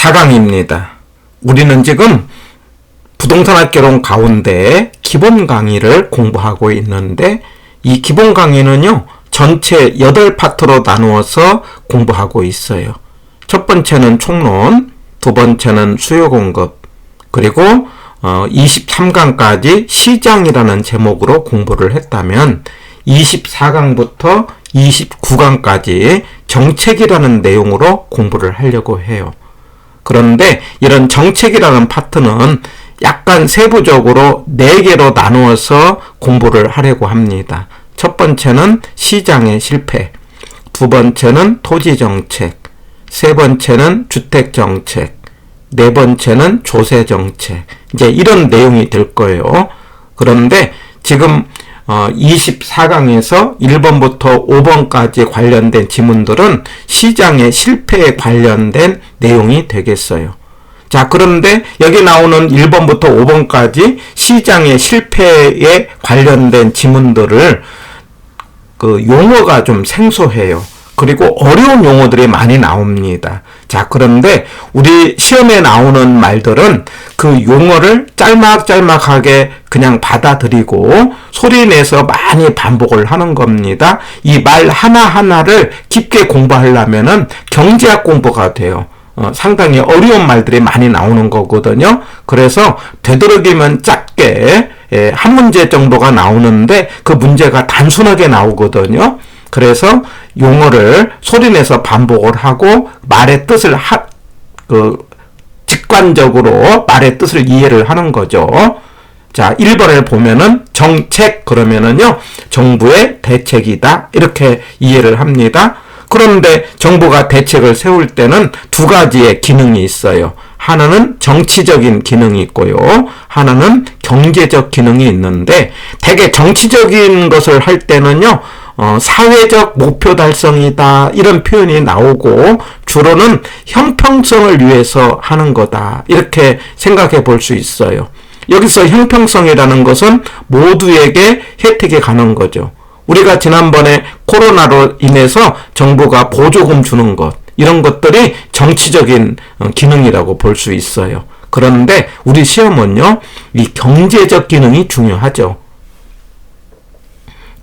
24강입니다. 우리는 지금 부동산학개론 가운데 기본 강의를 공부하고 있는데 이 기본 강의는요, 전체 8파트로 나누어서 공부하고 있어요. 첫 번째는 총론, 두 번째는 수요 공급, 그리고 23강까지 시장이라는 제목으로 공부를 했다면 24강부터 29강까지 정책이라는 내용으로 공부를 하려고 해요. 그런데 이런 정책이라는 파트는 약간 세부적으로 4개로 나누어서 공부를 하려고 합니다. 첫 번째는 시장의 실패, 두 번째는 토지정책, 세 번째는 주택정책, 네 번째는 조세정책, 이제 이런 내용이 될 거예요. 그런데 지금 24강에서 1번부터 5번까지 관련된 지문들은 시장의 실패에 관련된 내용이 되겠어요. 자, 그런데 여기 나오는 1번부터 5번까지 시장의 실패에 관련된 지문들을 용어가 좀 생소해요. 그리고 어려운 용어들이 많이 나옵니다. 자, 그런데 우리 시험에 나오는 말들은 그 용어를 짤막짤막하게 그냥 받아들이고 소리내서 많이 반복을 하는 겁니다. 이 말 하나하나를 깊게 공부하려면은 경제학 공부가 돼요. 상당히 어려운 말들이 많이 나오는 거거든요. 그래서 되도록이면 짧게 한 문제 정도가 나오는데 그 문제가 단순하게 나오거든요. 그래서 용어를 소리내서 반복을 하고 말의 뜻을 직관적으로 말의 뜻을 이해를 하는 거죠. 자, 1번을 보면은 정책 그러면은요, 정부의 대책이다 이렇게 이해를 합니다. 그런데 정부가 대책을 세울 때는 두 가지의 기능이 있어요. 하나는 정치적인 기능이 있고요. 하나는 경제적 기능이 있는데 대개 정치적인 것을 할 때는요, 사회적 목표 달성이다 이런 표현이 나오고 주로는 형평성을 위해서 하는 거다 이렇게 생각해 볼 수 있어요. 여기서 형평성이라는 것은 모두에게 혜택이 가는 거죠. 우리가 지난번에 코로나로 인해서 정부가 보조금 주는 것, 이런 것들이 정치적인 기능이라고 볼 수 있어요. 그런데 우리 시험은요, 이 경제적 기능이 중요하죠.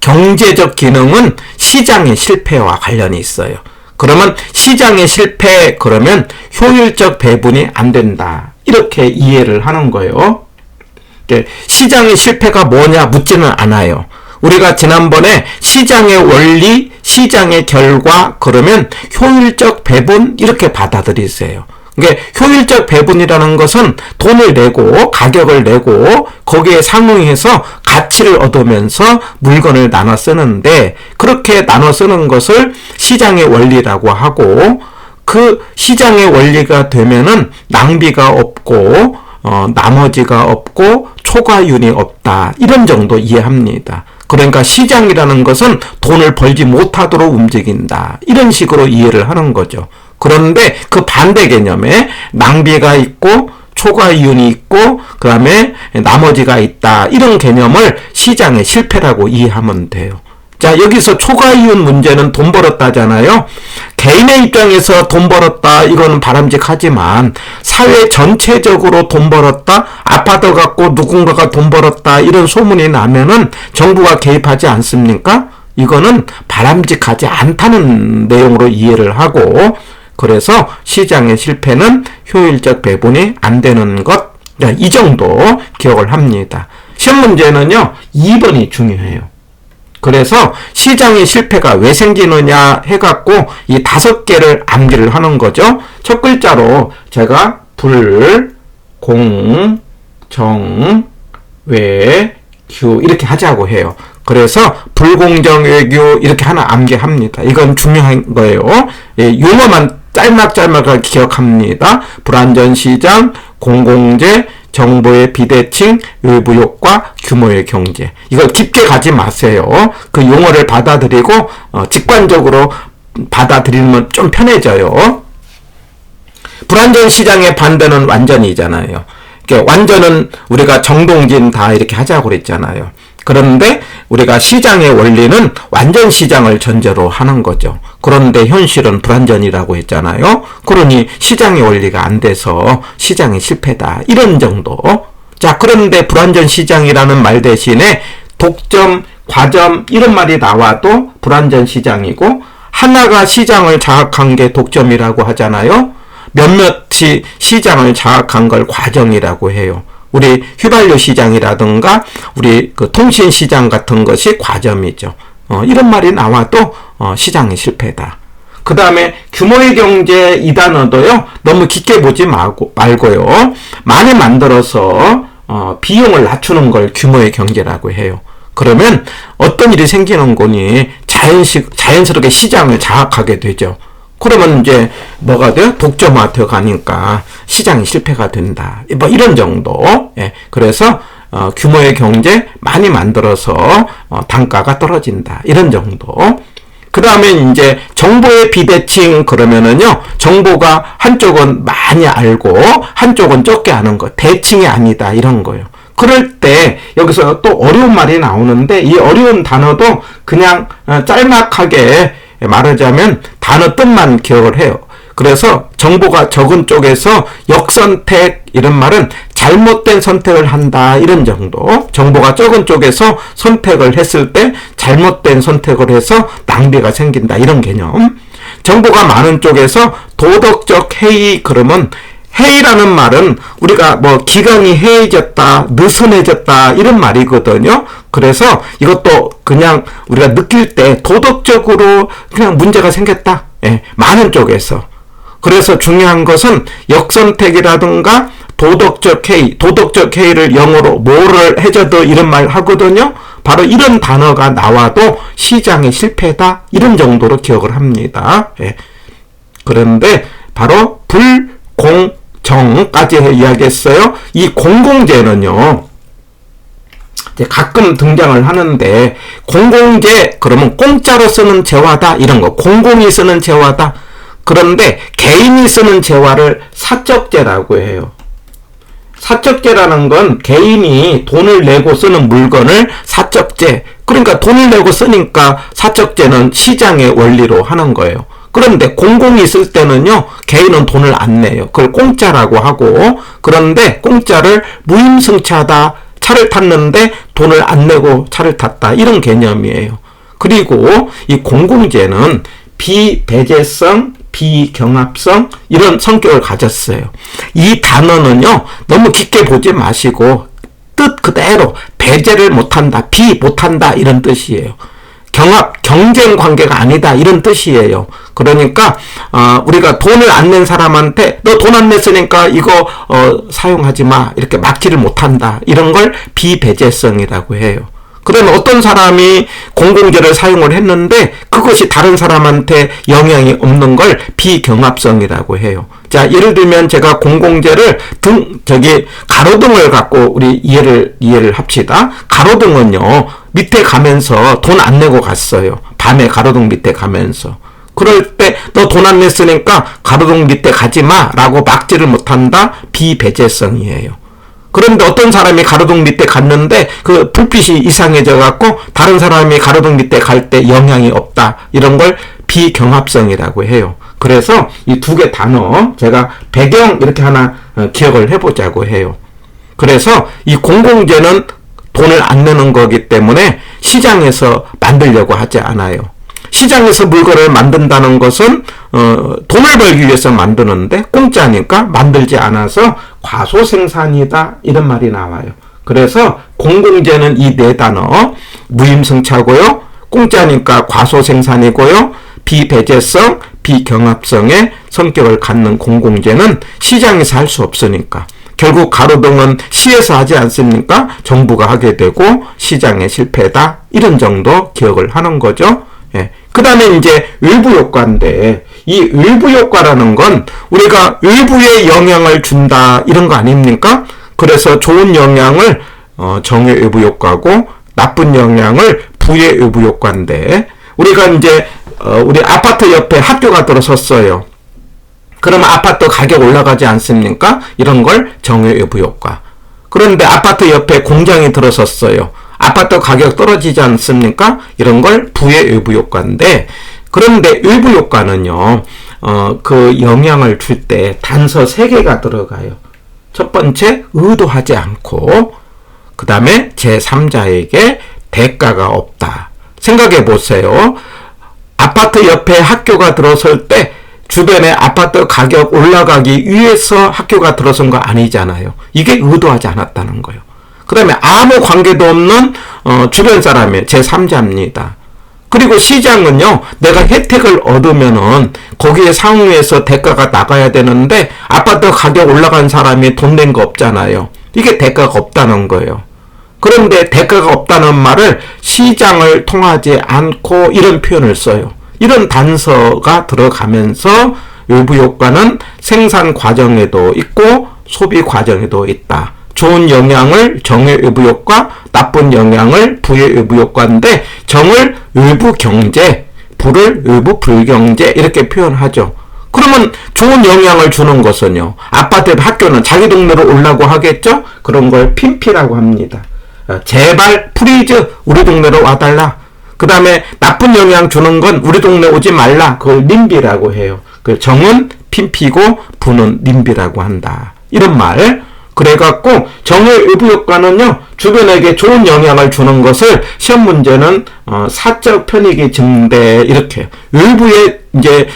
경제적 기능은 시장의 실패와 관련이 있어요. 그러면 시장의 실패, 그러면 효율적 배분이 안 된다. 이렇게 이해를 하는 거예요. 시장의 실패가 뭐냐 묻지는 않아요. 우리가 지난번에 시장의 원리, 시장의 결과, 그러면 효율적 배분 이렇게 받아들이세요. 그러니까 효율적 배분이라는 것은 돈을 내고 가격을 내고 거기에 상응해서 가치를 얻으면서 물건을 나눠 쓰는데 그렇게 나눠 쓰는 것을 시장의 원리라고 하고 그 시장의 원리가 되면은 낭비가 없고 나머지가 없고 초과윤이 없다 이런 정도 이해합니다. 그러니까 시장이라는 것은 돈을 벌지 못하도록 움직인다 이런 식으로 이해를 하는 거죠. 그런데 그 반대 개념에 낭비가 있고 초과이윤이 있고 그 다음에 나머지가 있다 이런 개념을 시장의 실패라고 이해하면 돼요. 자, 여기서 초과이윤 문제는 돈 벌었다잖아요. 개인의 입장에서 돈 벌었다 이거는 바람직하지만 사회 전체적으로 돈 벌었다, 아파트 갖고 누군가가 돈 벌었다 이런 소문이 나면은 정부가 개입하지 않습니까? 이거는 바람직하지 않다는 내용으로 이해를 하고 그래서 시장의 실패는 효율적 배분이 안 되는 것, 이 정도 기억을 합니다. 시험 문제는요, 2번이 중요해요. 그래서 시장의 실패가 왜 생기느냐 해갖고 이 5개를 암기를 하는 거죠. 첫 글자로 제가 불, 공, 정, 외, 규 이렇게 하자고 해요. 그래서 불공정외교 이렇게 하나 암기합니다. 이건 중요한 거예요. 용어만 짤막짤막하게 기억합니다. 불안전시장, 공공재, 정보의 비대칭, 외부 효과, 규모의 경제. 이거 깊게 가지 마세요. 그 용어를 받아들이고 직관적으로 받아들이면 좀 편해져요. 불안전 시장의 반대는 완전이잖아요. 완전은 우리가 정동진 다 이렇게 하자고 그랬잖아요. 그런데 우리가 시장의 원리는 완전 시장을 전제로 하는 거죠. 그런데 현실은 불완전이라고 했잖아요. 그러니 시장의 원리가 안 돼서 시장이 실패다. 이런 정도. 자, 그런데 불완전 시장이라는 말 대신에 독점, 과점 이런 말이 나와도 불완전 시장이고, 하나가 시장을 장악한 게 독점이라고 하잖아요. 몇몇이 시장을 장악한 걸 과정이라고 해요. 우리 휘발유 시장이라든가 우리 그 통신 시장 같은 것이 과점이죠. 이런 말이 나와도 시장이 실패다. 그 다음에 규모의 경제 이 단어도요, 너무 깊게 보지 말고요, 많이 만들어서 비용을 낮추는 걸 규모의 경제라고 해요. 그러면 어떤 일이 생기는 거니 자연스럽게 시장을 장악하게 되죠. 그러면 이제 뭐가 돼요? 독점화 되어 가니까 시장이 실패가 된다. 뭐 이런 정도. 예. 그래서 규모의 경제 많이 만들어서 단가가 떨어진다. 이런 정도. 그 다음에 이제 정보의 비대칭 그러면은요, 정보가 한쪽은 많이 알고 한쪽은 적게 아는 거. 대칭이 아니다. 이런 거예요. 그럴 때 여기서 또 어려운 말이 나오는데, 이 어려운 단어도 그냥 짤막하게 말하자면 단어 뜻만 기억을 해요. 그래서 정보가 적은 쪽에서 역선택 이런 말은 잘못된 선택을 한다. 이런 정도. 정보가 적은 쪽에서 선택을 했을 때 잘못된 선택을 해서 낭비가 생긴다. 이런 개념. 정보가 많은 쪽에서 도덕적 해이 그러면, 해이라는 말은 우리가 뭐 기강이 해이졌다, 느슨해졌다 이런 말이거든요. 그래서 이것도 그냥 우리가 느낄 때 도덕적으로 그냥 문제가 생겼다. 예, 많은 쪽에서. 그래서 중요한 것은 역선택이라든가 도덕적 해이를 영어로 모럴 해저드 이런 말 하거든요. 바로 이런 단어가 나와도 시장의 실패다. 이런 정도로 기억을 합니다. 예. 그런데 바로 불공정까지 이야기했어요. 이 공공재는요, 이제 가끔 등장을 하는데, 공공재 그러면 공짜로 쓰는 재화다 이런 거, 공공이 쓰는 재화다. 그런데 개인이 쓰는 재화를 사적재라고 해요. 사적재라는 건 개인이 돈을 내고 쓰는 물건을 사적재, 그러니까 돈을 내고 쓰니까 사적재는 시장의 원리로 하는 거예요. 그런데 공공이 쓸 때는요, 개인은 돈을 안 내요. 그걸 공짜라고 하고, 그런데 공짜를 무임승차다. 차를 탔는데 돈을 안 내고 차를 탔다. 이런 개념이에요. 그리고 이 공공재는 비배제성, 비경합성 이런 성격을 가졌어요. 이 단어는요, 너무 깊게 보지 마시고 뜻 그대로 배제를 못한다, 못한다 이런 뜻이에요. 경합, 경쟁 관계가 아니다 이런 뜻이에요. 그러니까 우리가 돈을 안 낸 사람한테 너 돈 안 냈으니까 이거 사용하지 마 이렇게 막지를 못한다. 이런 걸 비배제성이라고 해요. 그러면 어떤 사람이 공공재를 사용을 했는데 그것이 다른 사람한테 영향이 없는 걸 비경합성이라고 해요. 자, 예를 들면 제가 공공재를 가로등을 갖고 우리 이해를 합시다. 가로등은요, 밑에 가면서 돈 안 내고 갔어요. 밤에 가로등 밑에 가면서. 그럴 때 너 돈 안 냈으니까 가로등 밑에 가지 마 라고 막지를 못한다. 비배제성이에요. 그런데 어떤 사람이 가로등 밑에 갔는데 그 불빛이 이상해져 갖고 다른 사람이 가로등 밑에 갈 때 영향이 없다. 이런 걸 비경합성이라고 해요. 그래서 이 두 개 단어 제가 배경 이렇게 하나 기억을 해보자고 해요. 그래서 이 공공재는 돈을 안 내는 거기 때문에 시장에서 만들려고 하지 않아요. 시장에서 물건을 만든다는 것은 돈을 벌기 위해서 만드는데 공짜니까 만들지 않아서 과소생산이다 이런 말이 나와요. 그래서 공공재는 이 네 단어, 무임승차고요, 공짜니까 과소생산이고요, 비배제성, 비경합성의 성격을 갖는 공공재는 시장에서 할 수 없으니까 결국 가로등은 시에서 하지 않습니까? 정부가 하게 되고 시장의 실패다. 이런 정도 기억을 하는 거죠. 예. 그 다음에 이제 외부 효과인데, 이 외부 효과라는 건 우리가 외부에 영향을 준다 이런 거 아닙니까? 그래서 좋은 영향을 정의 외부 효과고, 나쁜 영향을 부의 외부 효과인데, 우리가 이제 우리 아파트 옆에 학교가 들어섰어요. 그러면 아파트 가격 올라가지 않습니까? 이런 걸 정의 외부 효과. 그런데 아파트 옆에 공장이 들어섰어요. 아파트 가격 떨어지지 않습니까? 이런 걸 부의 외부 효과인데, 그런데 외부 효과는요, 그 영향을 줄 때 단서 3개가 들어가요. 첫 번째, 의도하지 않고, 그 다음에 제3자에게 대가가 없다. 생각해 보세요. 아파트 옆에 학교가 들어설 때 주변에 아파트 가격 올라가기 위해서 학교가 들어선 거 아니잖아요. 이게 의도하지 않았다는 거예요. 그 다음에 아무 관계도 없는 주변 사람의 제3자입니다. 그리고 시장은요, 내가 혜택을 얻으면은 거기에 상위에서 대가가 나가야 되는데 아파트 가격 올라간 사람이 돈 낸 거 없잖아요. 이게 대가가 없다는 거예요. 그런데 대가가 없다는 말을 시장을 통하지 않고 이런 표현을 써요. 이런 단서가 들어가면서 외부 효과는 생산 과정에도 있고 소비 과정에도 있다. 좋은 영향을 정의 외부 효과, 나쁜 영향을 부의 외부 효과인데 정을 외부 경제, 부를 외부 불경제 이렇게 표현하죠. 그러면 좋은 영향을 주는 것은요. 아파트 학교는 자기 동네로 오려고 하겠죠? 그런 걸 핀피라고 합니다. 제발 프리즈 우리 동네로 와달라. 그 다음에 나쁜 영향 주는 건 우리 동네 오지 말라. 그걸 님비라고 해요. 그 정은 핀피고 부는 님비라고 한다. 이런 말. 그래갖고 정의 외부 효과는요. 주변에게 좋은 영향을 주는 것을 시험 문제는 사적 편익이 증대 이렇게 외부에 이제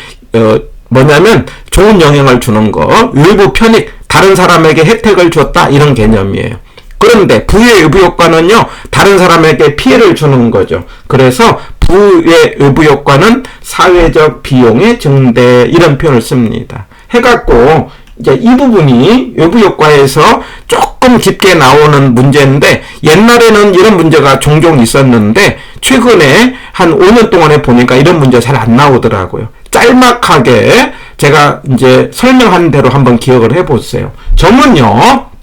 뭐냐면 좋은 영향을 주는 거 외부 편익 다른 사람에게 혜택을 줬다 이런 개념이에요. 그런데 부의 외부 효과는요, 다른 사람에게 피해를 주는 거죠. 그래서 부의 외부 효과는 사회적 비용의 증대 이런 표현을 씁니다. 해갖고 이제 이 부분이 외부 효과에서 조금 깊게 나오는 문제인데 옛날에는 이런 문제가 종종 있었는데 최근에 한 5년 동안에 보니까 이런 문제 잘 안 나오더라고요. 짤막하게 제가 이제 설명한 대로 한번 기억을 해보세요. 정은요.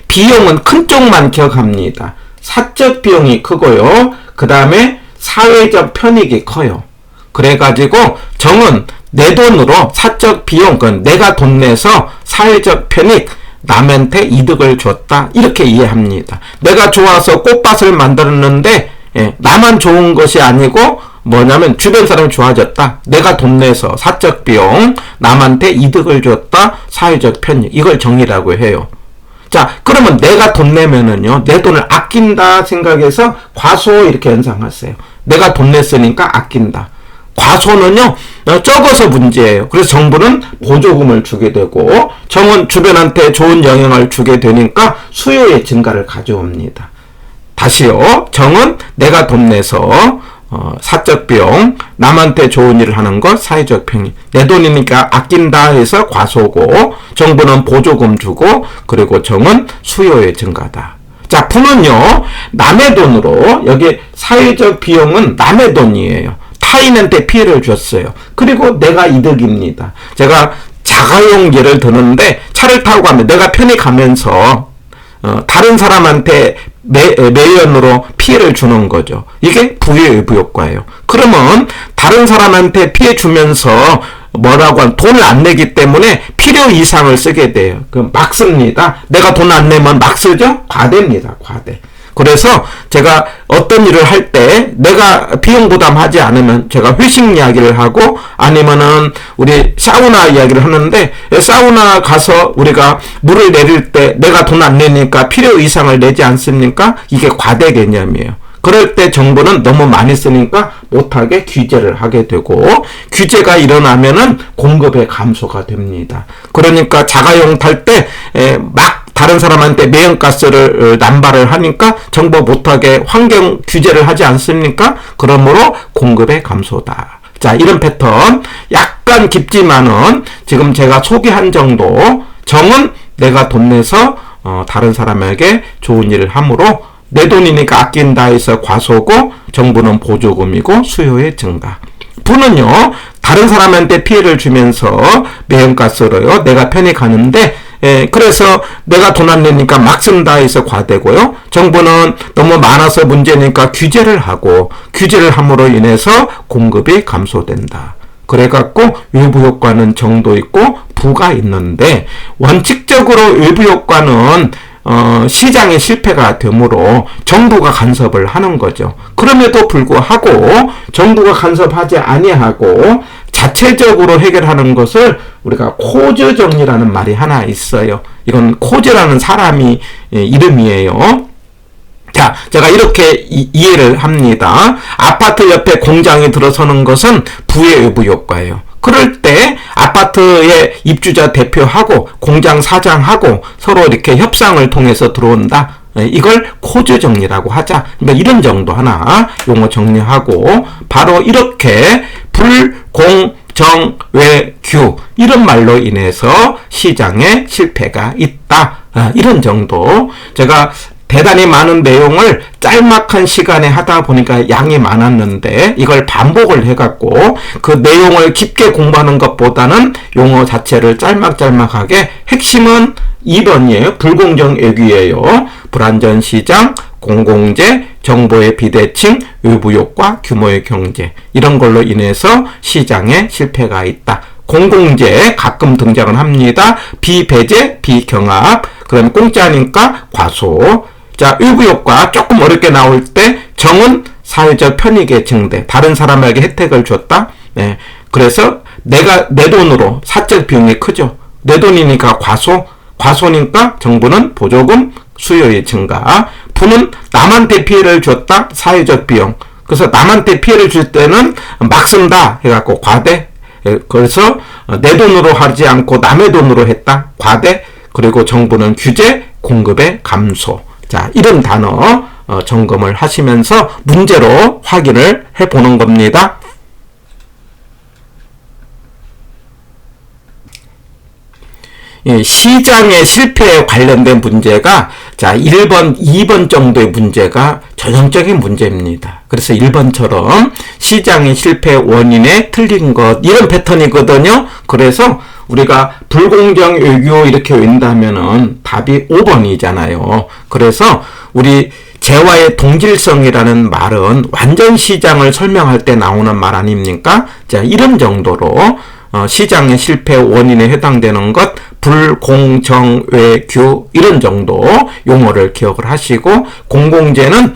비용은 큰 쪽만 기억합니다. 사적 비용이 크고요. 그 다음에 사회적 편익이 커요. 그래가지고 정은 내 돈으로 사적 비용, 그건 내가 돈 내서 사회적 편익, 남한테 이득을 줬다. 이렇게 이해합니다. 내가 좋아서 꽃밭을 만들었는데 나만 좋은 것이 아니고 뭐냐면 주변 사람이 좋아졌다. 내가 돈 내서 사적 비용, 남한테 이득을 줬다. 사회적 편익. 이걸 정의라고 해요. 자, 그러면 내가 돈 내면은요, 내 돈을 아낀다 생각해서 과소 이렇게 연상하세요. 내가 돈 냈으니까 아낀다. 과소는요, 적어서 문제예요. 그래서 정부는 보조금을 주게 되고, 정은 주변한테 좋은 영향을 주게 되니까 수요의 증가를 가져옵니다. 다시요, 정은 내가 돈 내서 사적 비용, 남한테 좋은 일을 하는 것, 사회적 편익. 내 돈이니까 아낀다 해서 과소고, 정부는 보조금 주고, 그리고 정은 수요의 증가다. 자, 부는요, 남의 돈으로, 여기 사회적 비용은 남의 돈이에요. 타인한테 피해를 줬어요. 그리고 내가 이득입니다. 제가 자가용 예를 드는데, 차를 타고 가면 내가 편히 가면서, 다른 사람한테 매연으로 피해를 주는 거죠. 이게 부의 외부 효과예요. 그러면 다른 사람한테 피해 주면서 뭐라고 하면 돈을 안 내기 때문에 필요 이상을 쓰게 돼요. 그럼 막 씁니다. 내가 돈 안 내면 막 쓰죠? 과대입니다. 과대. 그래서 제가 어떤 일을 할 때 내가 비용 부담하지 않으면 제가 회식 이야기를 하고 아니면은 우리 사우나 이야기를 하는데 사우나 가서 우리가 물을 내릴 때 내가 돈 안 내니까 필요 이상을 내지 않습니까? 이게 과대 개념이에요. 그럴 때 정부는 너무 많이 쓰니까 못하게 규제를 하게 되고 규제가 일어나면은 공급의 감소가 됩니다. 그러니까 자가용 탈 때 막 다른 사람한테 매연가스를 남발을 하니까 정부 못하게 환경 규제를 하지 않습니까? 그러므로 공급의 감소다. 자, 이런 패턴 약간 깊지만은 지금 제가 소개한 정도 정은 내가 돈 내서 다른 사람에게 좋은 일을 함으로 내 돈이니까 아낀다 해서 과소고 정부는 보조금이고 수요의 증가. 부는요, 다른 사람한테 피해를 주면서 매연가스로요, 내가 편히 가는데 그래서 내가 돈 안 내니까 막 쓴다 해서 과대고요. 정부는 너무 많아서 문제니까 규제를 하고 규제를 함으로 인해서 공급이 감소된다. 그래갖고 외부 효과는 정도 있고 부가 있는데 원칙적으로 외부 효과는 시장의 실패가 되므로 정부가 간섭을 하는 거죠. 그럼에도 불구하고 정부가 간섭하지 아니하고 자체적으로 해결하는 것을 우리가 코즈 정리라는 말이 하나 있어요. 이건 코즈라는 사람이 이름이에요. 자, 제가 이렇게 이해를 합니다. 아파트 옆에 공장이 들어서는 것은 부의 외부 효과예요. 그럴 때 아파트의 입주자 대표하고 공장 사장하고 서로 이렇게 협상을 통해서 들어온다. 이걸 코즈 정리라고 하자. 그러니까 이런 정도 하나 용어 정리하고 바로 이렇게 불공정외규 이런 말로 인해서 시장에 실패가 있다. 이런 정도. 제가 대단히 많은 내용을 짤막한 시간에 하다 보니까 양이 많았는데 이걸 반복을 해갖고 그 내용을 깊게 공부하는 것보다는 용어 자체를 짤막짤막하게 핵심은 2번이에요. 불공정외규예요. 불안전 시장, 공공재, 정보의 비대칭, 외부 효과, 규모의 경제 이런 걸로 인해서 시장에 실패가 있다. 공공재 가끔 등장을 합니다. 비배제, 비경합, 그다음에 공짜니까 과소. 자, 외부 효과 조금 어렵게 나올 때 정은 사회적 편익의 증대, 다른 사람에게 혜택을 줬다. 네, 그래서 내가 내 돈으로 사적 비용이 크죠. 내 돈이니까 과소, 과소니까 정부는 보조금 수요의 증가. 부는 남한테 피해를 줬다. 사회적 비용. 그래서 남한테 피해를 줄 때는 막 쓴다 해갖고 과대. 그래서 내 돈으로 하지 않고 남의 돈으로 했다. 과대. 그리고 정부는 규제, 공급의 감소. 자, 이런 단어 점검을 하시면서 문제로 확인을 해보는 겁니다. 예, 시장의 실패에 관련된 문제가 자 1번, 2번 정도의 문제가 전형적인 문제입니다. 그래서 1번처럼 시장의 실패 원인에 틀린 것 이런 패턴이거든요. 그래서 우리가 불공정 외교 이렇게 웬다면은 답이 5번이잖아요. 그래서 우리 재화의 동질성이라는 말은 완전 시장을 설명할 때 나오는 말 아닙니까? 자, 이런 정도로 시장의 실패 원인에 해당되는 것 불공정외규 이런 정도 용어를 기억을 하시고 공공재는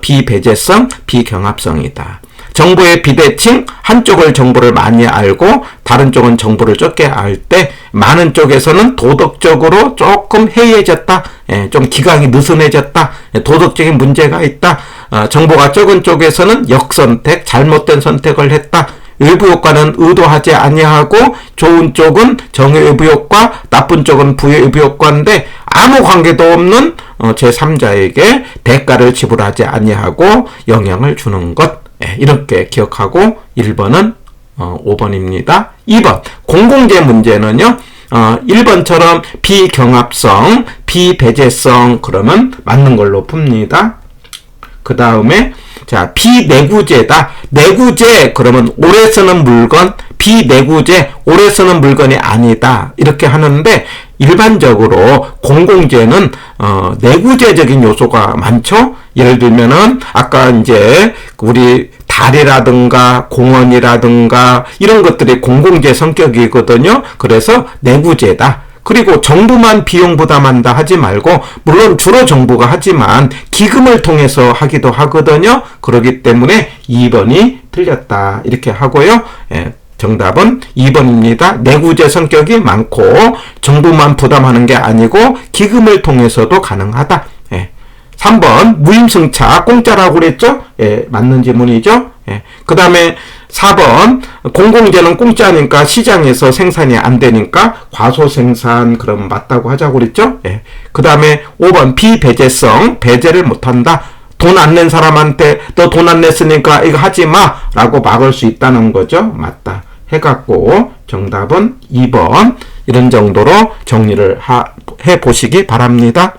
비배제성, 비경합성이다. 정보의 비대칭, 한쪽을 정보를 많이 알고 다른 쪽은 정보를 적게 알 때 많은 쪽에서는 도덕적으로 조금 해이해졌다. 좀 기강이 느슨해졌다. 도덕적인 문제가 있다. 정보가 적은 쪽에서는 역선택, 잘못된 선택을 했다. 외부 효과는 의도하지 아니하고 좋은 쪽은 정의 외부 효과, 나쁜 쪽은 부의 외부 효과인데 아무 관계도 없는 제3자에게 대가를 지불하지 아니하고 영향을 주는 것. 이렇게 기억하고 1번은 5번입니다. 2번 공공재 문제는요. 1번처럼 비경합성, 비배제성 그러면 맞는 걸로 풉니다. 그 다음에 자 비내구재다. 내구재 그러면 오래 쓰는 물건, 비내구재 오래 쓰는 물건이 아니다. 이렇게 하는데 일반적으로 공공재는 내구재적인 요소가 많죠. 예를 들면은 아까 이제 우리 달이라든가 공원이라든가 이런 것들이 공공재 성격이거든요. 그래서 내구재다. 그리고 정부만 비용 부담한다 하지 말고 물론 주로 정부가 하지만 기금을 통해서 하기도 하거든요. 그렇기 때문에 2번이 틀렸다. 이렇게 하고요. 정답은 2번입니다. 내구재 성격이 많고 정부만 부담하는 게 아니고 기금을 통해서도 가능하다. 3번 무임승차 공짜라고 그랬죠? 맞는 질문이죠? 그 다음에 4번 공공재는 공짜니까 시장에서 생산이 안 되니까 과소생산 그럼 맞다고 하자고 그랬죠? 그 다음에 5번 비배제성 배제를 못한다. 돈 안 낸 사람한테 너 돈 안 냈으니까 이거 하지 마 라고 막을 수 있다는 거죠. 맞다 해갖고 정답은 2번 이런 정도로 정리를 해보시기 바랍니다.